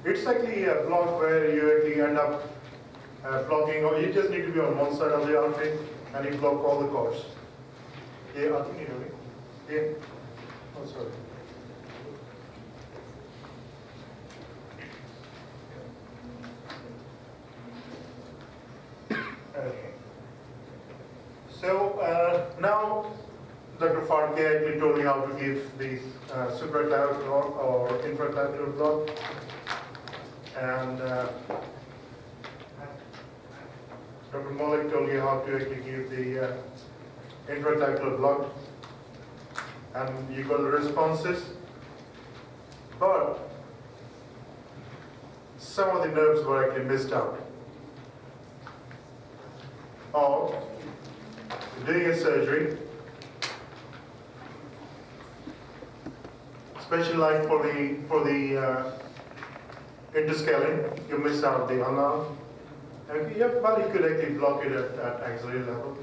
It's actually a block where you actually end up blocking, or you just need to be on one side of the artery and you block all the cords. Yeah, I think you know it. Yeah. Oh, sorry. Okay. So now Dr. Farke actually told me how to give the supraclavicular block or infraclavicular block. And Dr. Malik told you how to actually give the intraclavicular block. And you got the responses. But some of the nerves were actually missed out. Or doing a surgery, especially like for the interscaling, you miss out the ulnar. Well, you could actually block it at axillary level.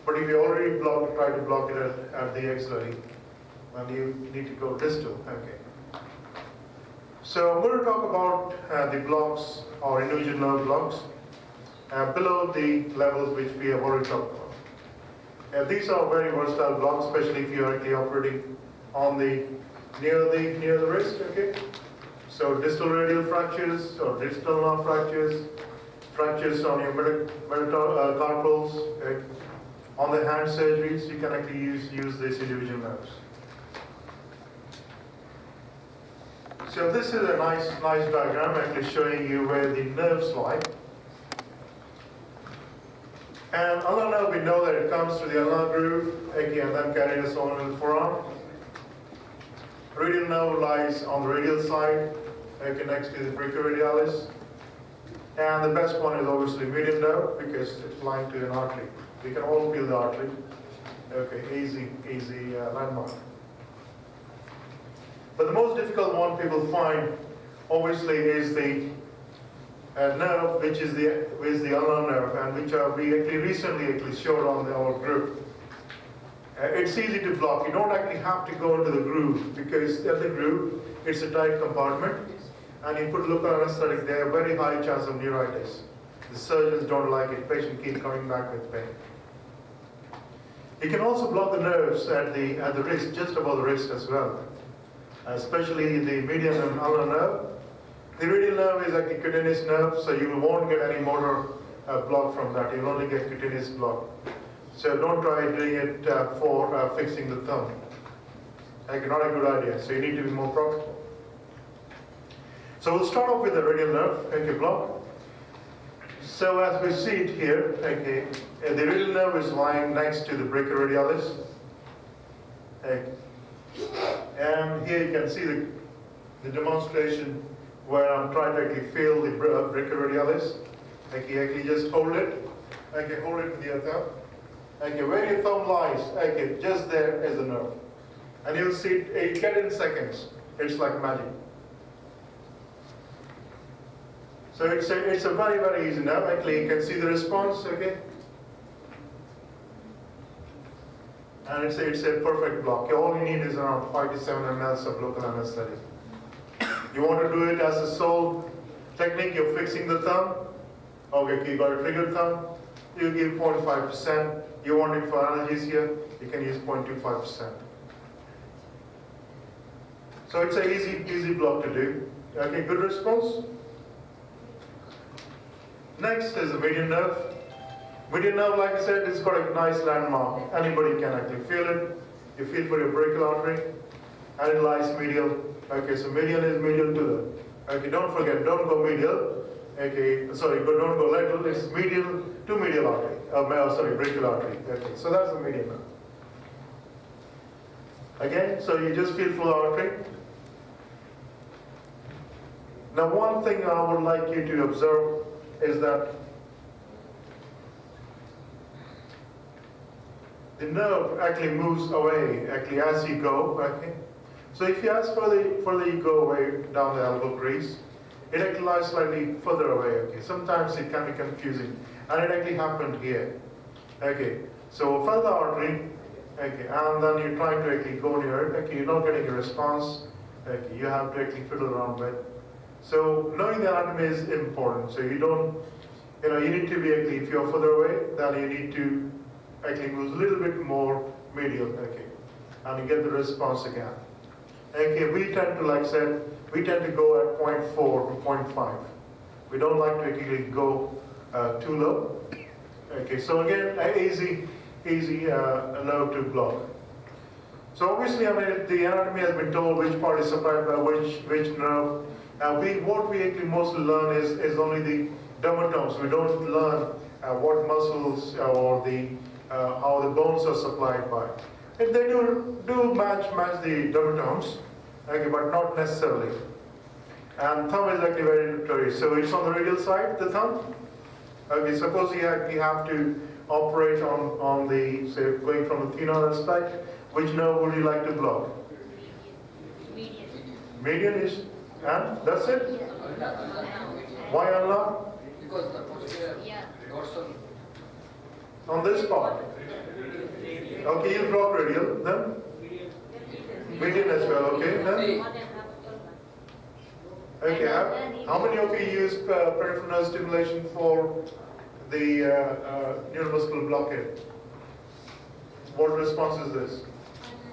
But if you already try to block it at the axillary, then you need to go distal. Okay. So I'm going to talk about the blocks or individual nerve blocks below the levels which we have already talked about. These are very versatile blocks, especially if you are actually operating on the near the wrist. Okay. So distal radial fractures or distal ulnar fractures, fractures on your metacarpals, okay. On the hand surgeries, you can actually use these individual nerves. So this is a nice diagram actually showing you where the nerves lie. And ulnar nerve, we know that it comes through the ulnar groove, okay, and then carries on in the forearm. Radial nerve lies on the radial side, okay, next to the brachioradialis. And the best one is obviously median nerve because it's lying to an artery. We can all feel the artery. Okay, easy landmark. But the most difficult one people find, obviously, is the nerve, which is the ulnar nerve, and which we actually recently showed on our group. It's easy to block. You don't actually have to go into the groove because at the groove, it's a tight compartment, and you put local anesthetic there, very high chance of neuritis. The surgeons don't like it. Patient keep coming back with pain. You can also block the nerves at the wrist, just above the wrist as well, especially the median and ulnar nerve. The radial nerve is like a cutaneous nerve, so you won't get any motor block from that. You'll only get cutaneous block. So don't try doing it for fixing the thumb. Like, not a good idea. So you need to be more practical. So we'll start off with the radial nerve, okay, block. So as we see it here, okay, the radial nerve is lying next to the brachioradialis. Okay. And here you can see the demonstration where I'm trying to actually feel the brachioradialis. Okay, actually just hold it. Okay, hold it with your thumb. Okay, where your thumb lies, okay, just there is the nerve. And you'll see it get in seconds. It's like magic. So it's a very, very easy nerve. Actually, you can see the response, okay? And it's a perfect block. All you need is around 5 to 7 mL of local anesthetic. You want to do it as a sole technique, you're fixing the thumb. Okay, you got a triggered thumb, you give 0.5%. You want it for analgesia, you can use 0.25%. So it's an easy block to do. Okay, good response. Next is the median nerve. Median nerve, like I said, it's got a nice landmark. Anybody can actually feel it. You feel for your brachial artery, and it lies medial. Okay, so median is medial to the. Okay, don't forget, don't go medial. Okay, sorry, but don't go lateral. It's medial to medial artery. Brachial artery. Okay, so that's the median nerve. Again, so you just feel for the artery. Now, one thing I would like you to observe is that the nerve actually moves away as you go. Okay, so if you ask further you go away down the elbow crease, it actually lies slightly further away. Okay, sometimes it can be confusing, and it actually happened here. Okay, so further artery. Okay, and then you're trying to actually go near it. Okay, you're not getting a response. Okay, you have to actually fiddle around with. So knowing the anatomy is important. So you don't, you need to be actually, if you're further away, then you need to actually move a little bit more medial, okay, and you get the response again. Okay, we tend to, like I said, we tend to go at 0.4 to 0.5. We don't like to actually go too low. Okay, so again, easy nerve to block. So obviously, I mean, the anatomy has been told which part is supplied by which nerve. What we actually mostly learn is only the dermatomes. We don't learn what muscles or the how the bones are supplied by. And they do match the dermatomes, okay, but not necessarily. And thumb is actually very notorious. So it's on the radial side, the thumb. Okay, suppose you have to operate on the, say, going from the thenar aspect, which nerve would you like to block? Median. Median is, and that's it? Why ulnar? Because the posterior dorsal. On this part. Okay, you block radial, then? Median as well, okay, then? Okay, how many of you use peripheral nerve stimulation for the neuromuscular blockade? What response is this?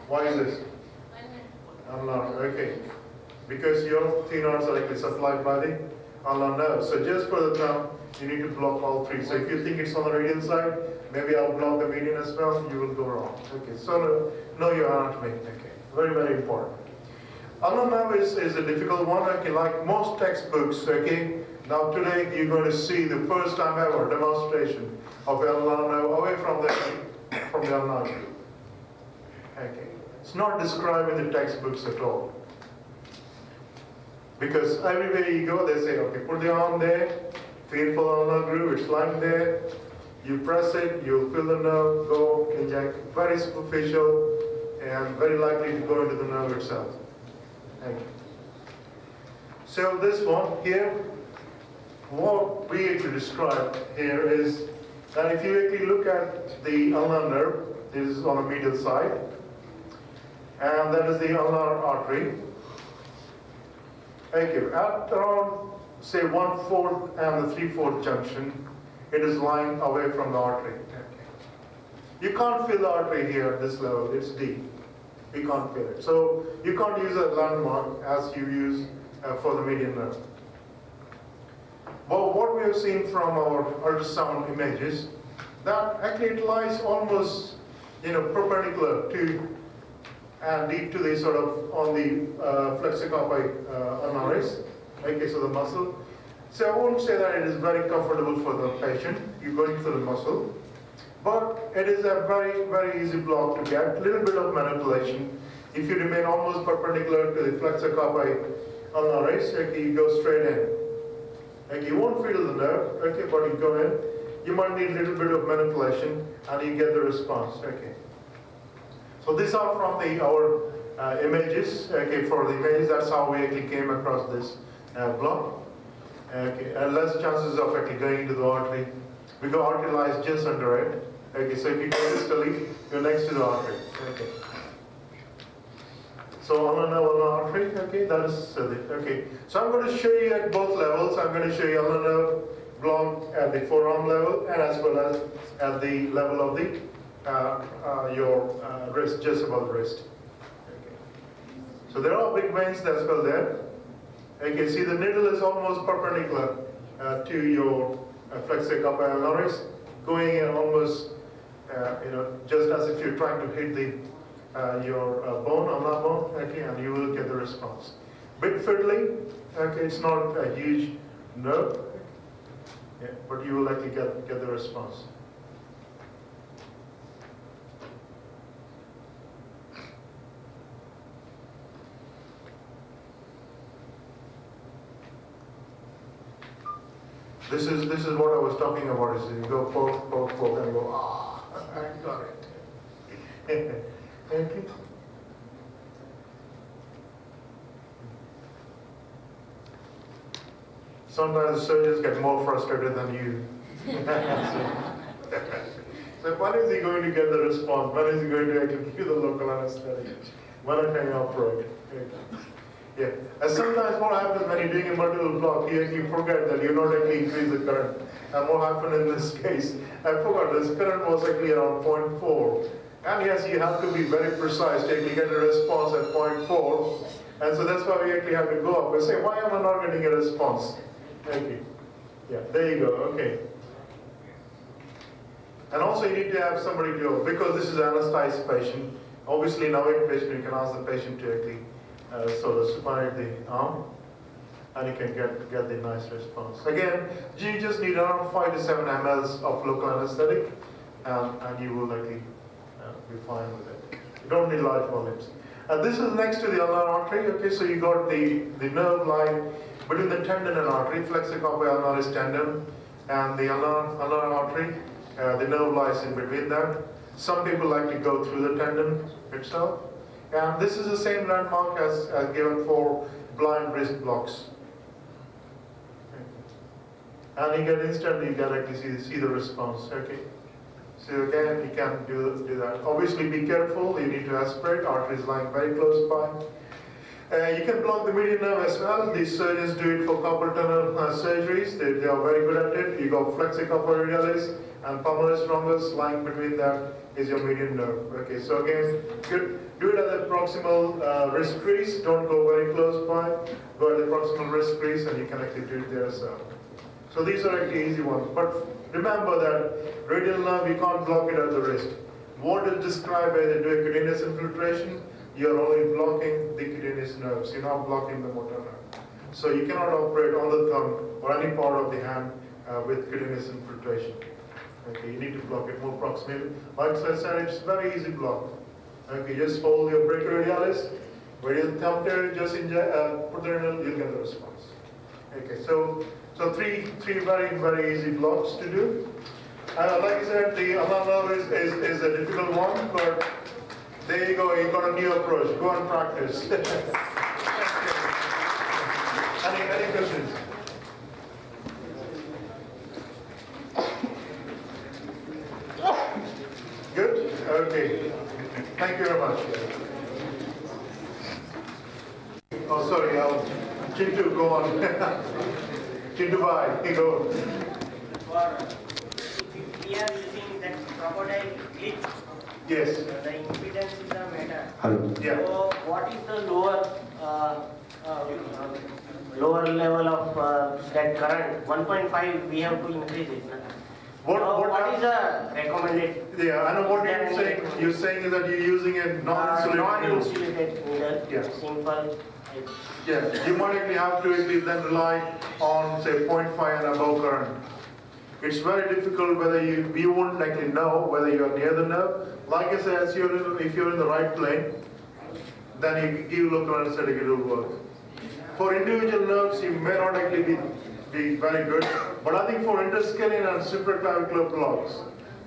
Why is this? Ulnar, okay. Because your thenars are actually supplied by the ulnar nerve. So just for the thumb, you need to block all three. So if you think it's on the radial side, maybe I'll block the median as well, you will go wrong. Okay, so know your anatomy. Okay, very, very important. Ulnar nerve is a difficult one, okay, like most textbooks, okay. Now today you're going to see the first time ever demonstration of ulnar nerve away from the ulnar nerve. Okay. It's not described in the textbooks at all. Because everywhere you go, they say, okay, put the arm there, feel for the ulnar groove, it's lying there, you press it, you'll feel the nerve, go, inject, very superficial, and very likely to go into the nerve itself. Okay. So this one here, what we actually describe here is that if you actually look at the ulnar nerve, this is on the medial side, and that is the ulnar artery. Okay, at around, say, 1/4 and the 3/4 junction, it is lying away from the artery. Okay. You can't feel the artery here at this level, it's deep. You can't feel it. So you can't use a landmark as you use for the median nerve. But what we have seen from our ultrasound images, that actually it lies almost, perpendicular to and deep to the sort of on the flexor carpi ulnaris, okay, so the muscle. So I won't say that it is very comfortable for the patient. You're going through the muscle. But it is a very, very easy block to get. A little bit of manipulation. If you remain almost perpendicular to the flexor carpi ulnaris, okay, you go straight in. Okay, you won't feel the nerve, okay, but you go in. You might need a little bit of manipulation and you get the response, okay. So these are from our images, okay, for the images, that's how we actually came across this block. Okay, and less chances of actually going into the artery. We go artery lies just under it. Okay, so if you go distally, you're next to the artery. Okay. So ulnar artery, okay, that is it. Okay. So I'm going to show you at both levels. I'm going to show you ulnar nerve block at the forearm level and as well as at the level of the your wrist, just above the wrist. Okay. So there are big veins as well there. Okay, see the needle is almost perpendicular to your flexor carpi ulnaris, going in almost, just as if you're trying to hit the your ulnar bone, okay, and you will get the response. Bit fiddly, okay, it's not a huge nerve, yeah, but you will likely get the response. This is what I was talking about. Is you go poke, and go, I got it. Okay. Sometimes surgeons get more frustrated than you. So when is he going to get the response? When is he going to actually give the local anesthetic? When can you operate? Okay. Yeah. And sometimes what happens when you're doing a multiple block, you forget that you not actually increase the current. And what happened in this case, I forgot this current was actually around 0.4. And yes, you have to be very precise to actually get a response at 0.4. And so that's why we actually have to go up and say, why am I not getting a response? Thank you. Yeah, there you go, okay. And also you need to have somebody to, because this is an anesthetized patient, obviously in our patient you can ask the patient to actually sort of supine the arm, and you can get the nice response. Again, you just need around 5 to 7 mLs of local anesthetic, and you will likely be fine with it. You don't need large volumes. This is next to the ulnar artery. Okay, so you got the nerve line between the tendon and artery. Flexor carpi ulnaris tendon and the ulnar artery. The nerve lies in between that. Some people like to go through the tendon itself. And this is the same landmark as given for blind wrist blocks. And you can instantly directly see the response. Okay. So again, you can do that. Obviously, be careful. You need to aspirate. Artery is lying very close by. You can block the median nerve as well. These surgeons do it for carpal tunnel surgeries. They are very good at it. You got flexor carpi radialis and pulmonaris thrombus. Lying between that is your median nerve. Okay. So again, do it at the proximal wrist crease. Don't go very close by. Go at the proximal wrist crease, and you can actually do it there as well. So these are actually easy ones. But remember that radial nerve, you can't block it at the wrist. What is described by the cutaneous infiltration, you're only blocking the cutaneous nerves. You're not blocking the motor nerve. So you cannot operate on the thumb or any part of the hand with cutaneous infiltration. Okay, you need to block it more proximally. Like I said, it's very easy block. Okay, just hold your brachyradialis, radial thumb there, just put the needle, you'll get the response. Okay, so three very, very easy blocks to do. Like I said, the ulnar nerve is a difficult one, but there you go, you got a new approach. Go and practice. Any questions? Good? Okay. Thank you very much. Oh, sorry, Chintu, go on. Chintu, bye. You go. We are using that crocodile clip. Yes. The impedance is a matter. Hello. Yeah. So, what is the lower level of that current? 1.5, we have to increase it. What is the recommended? Yeah, I know what you're saying. You're saying is that you're using a non-insulated needle. Non-insulated needle. Yeah. Simple. Yeah, you might actually have to actually then rely on say 0.5 and above current. It's very difficult whether you won't actually know whether you're near the nerve. Like I said, if you're in the right plane, then you give local anesthetic, it will work. For individual nerves, you may not actually be very good, but I think for interscalene and supraclavicular blocks,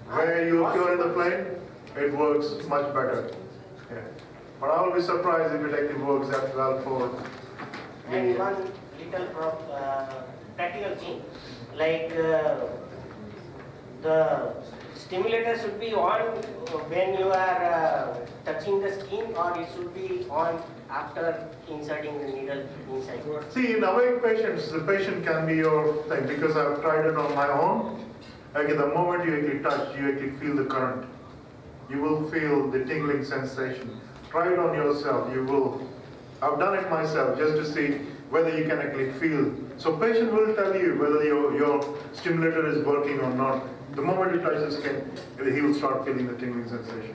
where if you're in the plane, it works much better. Yeah. But I will be surprised if it actually works that well for And one little practical thing, like the stimulator should be on when you are touching the skin, or it should be on after inserting the needle inside. See, in awake patients, the patient can be your thing because I've tried it on my own. Okay, the moment you actually touch, you actually feel the current. You will feel the tingling sensation. Try it on yourself. You will. I've done it myself just to see whether you can actually feel. So patient will tell you whether your stimulator is working or not. The moment you touch the skin, he will start feeling the tingling sensation.